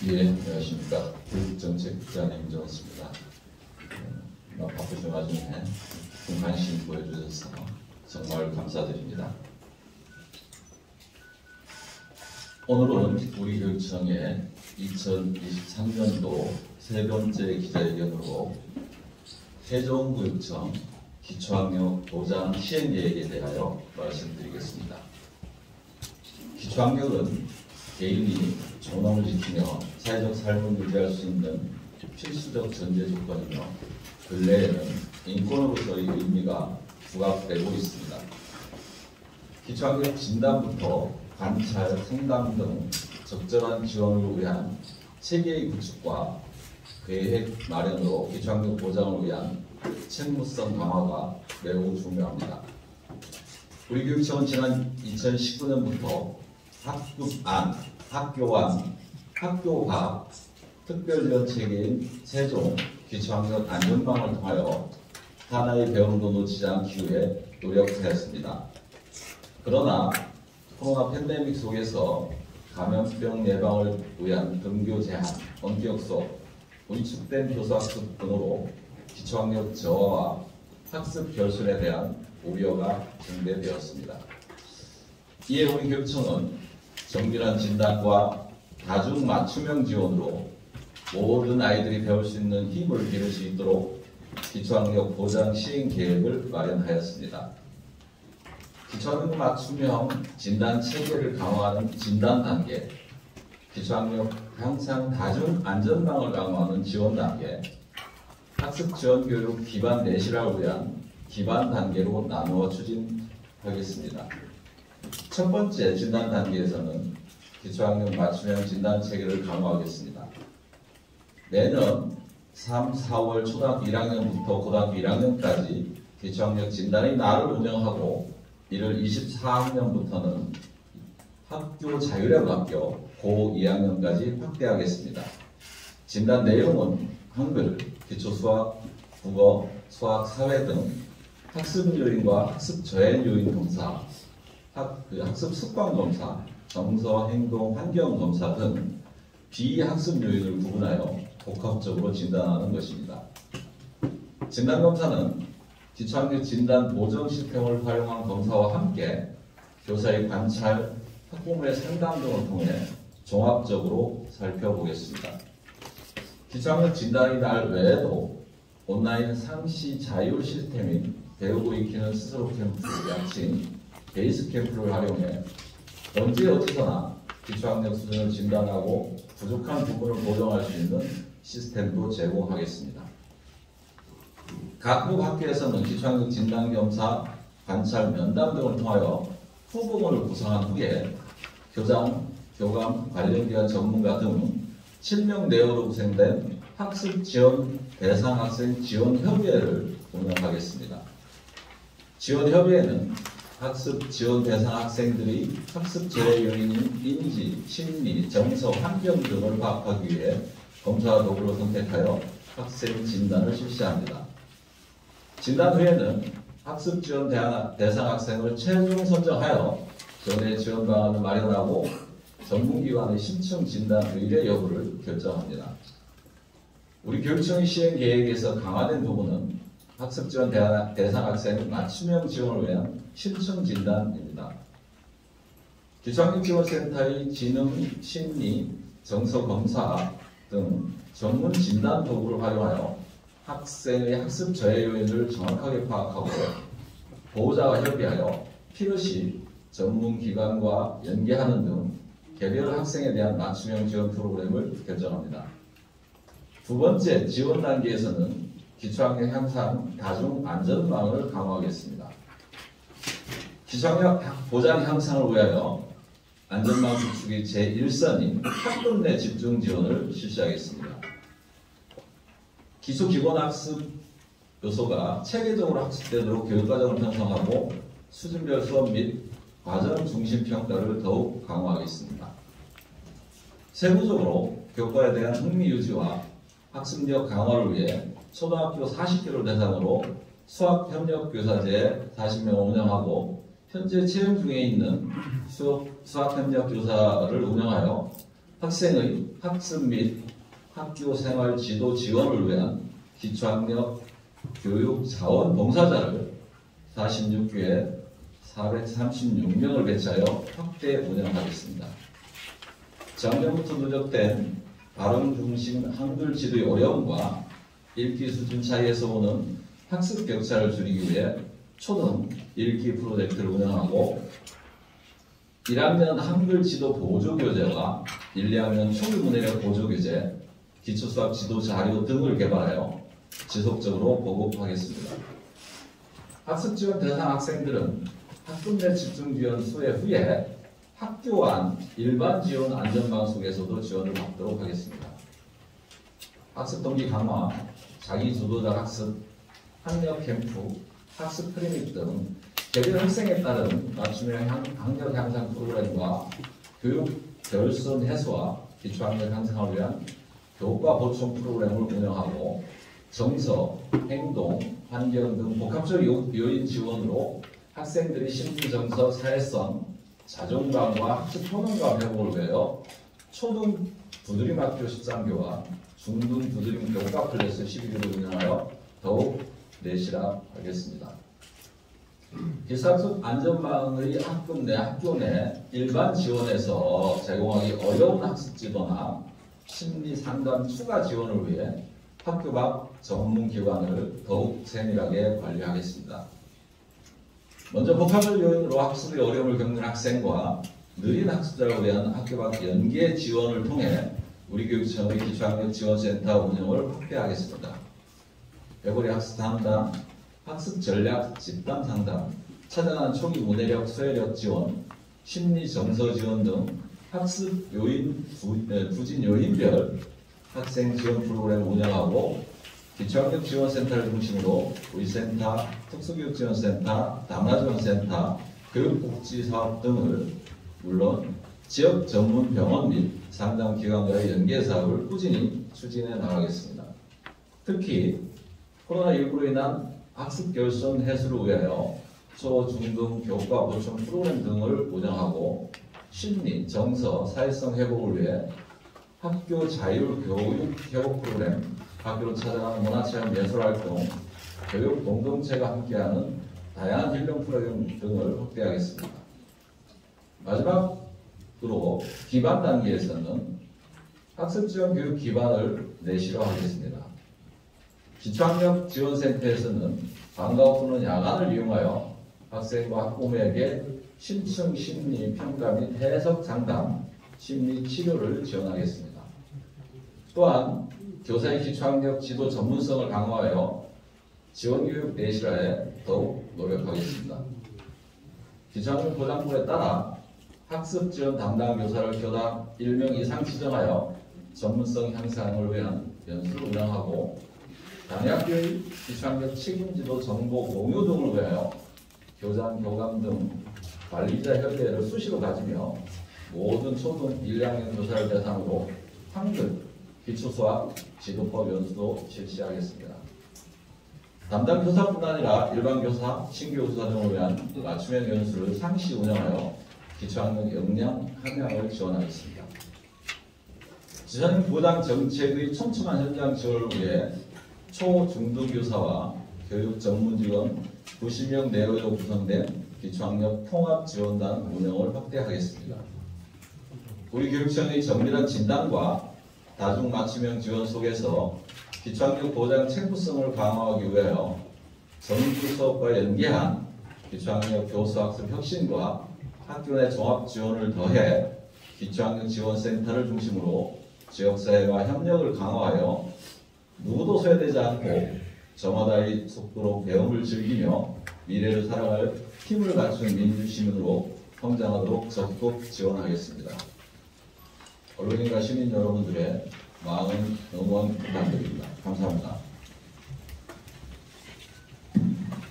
예, 안녕하십니까. 교육정책부장의 임정수입니다. 바쁘신 와중에 큰 관심 보여주셔서 정말 감사드립니다. 오늘은 우리 교육청의 2023년도 세 번째 기자회견으로 세종교육청 기초학력 보장 시행계획에 대하여 말씀드리겠습니다. 기초학력은 개인이 존엄을 지키며 사회적 삶을 유지할 수 있는 필수적 전제 조건이며 근래에는 인권으로서의 의미가 부각되고 있습니다. 기초학력 진단부터 관찰, 상담 등 적절한 지원을 위한 체계의 구축과 계획 마련으로 기초학력 보장을 위한 책무성 강화가 매우 중요합니다. 우리 교육청은 지난 2019년부터 학급 안, 학교 안, 학교 밖 특별지원 체계인 세종 기초학력 안전망을 통하여 하나의 배움도 놓치지 않기 위해 노력하였습니다. 그러나 코로나 팬데믹 속에서 감염병 예방을 위한 등교 제한, 원격 수업, 위축된 교사학습 등으로 기초학력 저하와 학습 결손에 대한 우려가 증대되었습니다. 이에 우리 교육청은 정밀한 진단과 다중 맞춤형 지원으로 모든 아이들이 배울 수 있는 힘을 기를 수 있도록 기초학력 보장 시행 계획을 마련하였습니다. 기초학력 맞춤형 진단 체계를 강화하는 진단 단계, 기초학력 향상 다중 안전망을 강화하는 지원 단계, 학습 지원 교육 기반 내실화를 위한 기반 단계로 나누어 추진하겠습니다. 첫 번째 진단 단계에서는 기초학력 맞춤형 진단 체계를 강화하겠습니다. 내년 3, 4월 초등학교 1학년부터 고등학교 1학년까지 기초학력 진단의 날을 운영하고 1월 24학년부터는 학교 자율학 학교 고 2학년까지 확대하겠습니다. 진단 내용은 한글, 기초 수학, 국어, 수학, 사회 등 학습 요인과 학습 저해 요인 검사, 학습 습관 검사, 정서, 행동, 환경 검사 등 비학습 요인을 구분하여 복합적으로 진단하는 것입니다. 진단 검사는 기초학력 진단 보정 시스템을 활용한 검사와 함께 교사의 관찰, 학부모의 상담 등을 통해 종합적으로 살펴보겠습니다. 기초학력 진단의 날 외에도 온라인 상시 자율 시스템인 배우고 익히는 스스로 캠프, 약칭 베이스 캠프를 활용해 언제 어디서나 기초학력 수준을 진단하고 부족한 부분을 보정할 수 있는 시스템도 제공하겠습니다. 각국 학교에서는 기초학력 진단 검사, 관찰, 면담 등을 통하여 후보군을 구성한 후에 교장, 교감, 관련기관 전문가 등 7명 내외로 구성된 학습 지원 대상 학생 지원 협의회를 운영하겠습니다. 지원 협의회는 학습 지원 대상 학생들이 학습 재해 요인인 인지, 심리, 정서, 환경 등을 파악하기 위해 검사 도구를 선택하여 학생 진단을 실시합니다. 진단 후에는 학습 지원 대상 학생을 최종 선정하여 전에 지원 방안을 마련하고 전문기관의 신청 진단 의뢰 여부를 결정합니다. 우리 교육청의 시행 계획에서 강화된 부분은 학습 지원 대상 학생 맞춤형 지원을 위한 신청 진단입니다. 기초학력 지원센터의 지능, 심리, 정서 검사 등 전문 진단 도구를 활용하여 학생의 학습 저해 요인을 정확하게 파악하고 보호자와 협의하여 필요시 전문 기관과 연계하는 등 개별 학생에 대한 맞춤형 지원 프로그램을 결정합니다. 두 번째 지원 단계에서는 기초학력 향상 다중 안전망을 강화하겠습니다. 기초학력 보장 향상을 위하여 안전망 구축의 제1선인 학급 내 집중 지원을 실시하겠습니다. 기초 기본 학습 요소가 체계적으로 학습되도록 교육과정을 편성하고 수준별 수업 및 과정 중심 평가를 더욱 강화하겠습니다. 세부적으로 교과에 대한 흥미 유지와 학습력 강화를 위해 초등학교 40개를 대상으로 수학협력교사제 40명을 운영하고 현재 채용 중에 있는 수학협력교사를 운영하여 학생의 학습 및 학교 생활 지도 지원을 위한 기초학력 교육 자원 봉사자를 46교에 436명을 배치하여 확대 운영하겠습니다. 작년부터 누적된 발음 중심 한글 지도의 어려움과 읽기 수준 차이에서 오는 학습 격차를 줄이기 위해 초등 읽기 프로젝트를 운영하고 1학년 한글 지도 보조 교재와 1, 2학년 초기 문해력 보조 교재, 기초수학 지도 자료 등을 개발하여 지속적으로 보급하겠습니다. 학습 지원 대상 학생들은 학급 내 집중 지원 수회 후에 학교 안 일반 지원 안전망 속에서도 지원을 받도록 하겠습니다. 학습 동기 강화, 자기 주도자 학습, 학력 캠프, 학습 프리믹 등 개별 학생에 따른 맞춤형 학력 향상 프로그램과 교육 결손 해소와 기초학력 향상을 위한 교과 보충 프로그램을 운영하고 정서, 행동, 환경 등 복합적 요인 지원으로 학생들이 심리정서, 사회성, 자존감과 학습 효능감 회복을 위하여 초등 두드림 학교 13교와 중등 두드림 교과 클래스 12교를 운영하여 더욱 내실화하겠습니다. 기사학습 안전망의 학급 내 학교 내 일반 지원에서 제공하기 어려운 학습 지도나 심리 상담 추가 지원을 위해 학교 밖 전문 기관을 더욱 세밀하게 관리하겠습니다. 먼저 복합적 요인으로 학습의 어려움을 겪는 학생과 느린 학습자를 위한 학교 밖 연계 지원을 통해 우리 교육청의 기초학력 지원센터 운영을 확대하겠습니다. 배고리 학습 상담, 학습 전략 집단 상담, 찾아가는 초기 문해력, 수해력 지원, 심리 정서 지원 등 학습 요인, 부진 요인별 학생 지원 프로그램을 운영하고 기초학력 지원센터를 중심으로 의센터, 특수교육지원센터, 다문화지원센터, 교육복지사업 등을 물론 지역 전문 병원 및 상담기관과의 연계 사업을 꾸준히 추진해 나가겠습니다. 특히 코로나19로 인한 학습 결손 해소를 위하여 초, 중등 교과 보충 프로그램 등을 운영하고 심리, 정서, 사회성 회복을 위해 학교 자율 교육 회복 프로그램, 학교로 찾아가는 문화체험 예술활동, 교육 공동체가 함께하는 다양한 힐링 프로그램 등을 확대하겠습니다. 마지막으로 기반 단계에서는 학습 지원 교육 기반을 내실화하겠습니다. 기초학력 지원센터에서는 방과 후 또는 야간을 이용하여 학생과 학부모에게 심층 심리 평가 및 해석 상담, 심리 치료를 지원하겠습니다. 또한 교사의 기초학력 지도 전문성을 강화하여 지원교육 내실화에 더욱 노력하겠습니다. 기초학력 보장법에 따라 학습 지원 담당 교사를 교당 1명 이상 지정하여 전문성 향상을 위한 연수를 운영하고 당학교의 기초학력 책임지도 정보 공유 등을 위하여 교장, 교감 등 관리자 협의회를 수시로 가지며 모든 초등 1, 2학년 교사를 대상으로 한글, 기초수학, 지도법 연수도 실시하겠습니다. 담당 교사뿐 아니라 일반 교사, 신규 교사 등을 위한 맞춤형 연수를 상시 운영하여 기초학력 역량 함양을 지원하겠습니다. 지자체 보장 정책의 촘촘한 현장 지원을 위해 초, 중등 교사와 교육 전문 직원 90명 내외로 구성된 기초학력 통합지원단 운영을 확대하겠습니다. 우리 교육청의 정밀한 진단과 다중 맞춤형 지원 속에서 기초학력 보장 챙구성을 강화하기 위하여 정규 수업과 연계한 기초학력 교수학습 혁신과 학교 내 종합 지원을 더해 기초학력 지원센터를 중심으로 지역사회와 협력을 강화하여 누구도 소외되지 않고 저마다의 속도로 배움을 즐기며 미래를 살아갈 힘을 갖춘 민주시민으로 성장하도록 적극 지원하겠습니다. 언론인과 시민 여러분들의 마음 응원 부탁드립니다. 감사합니다.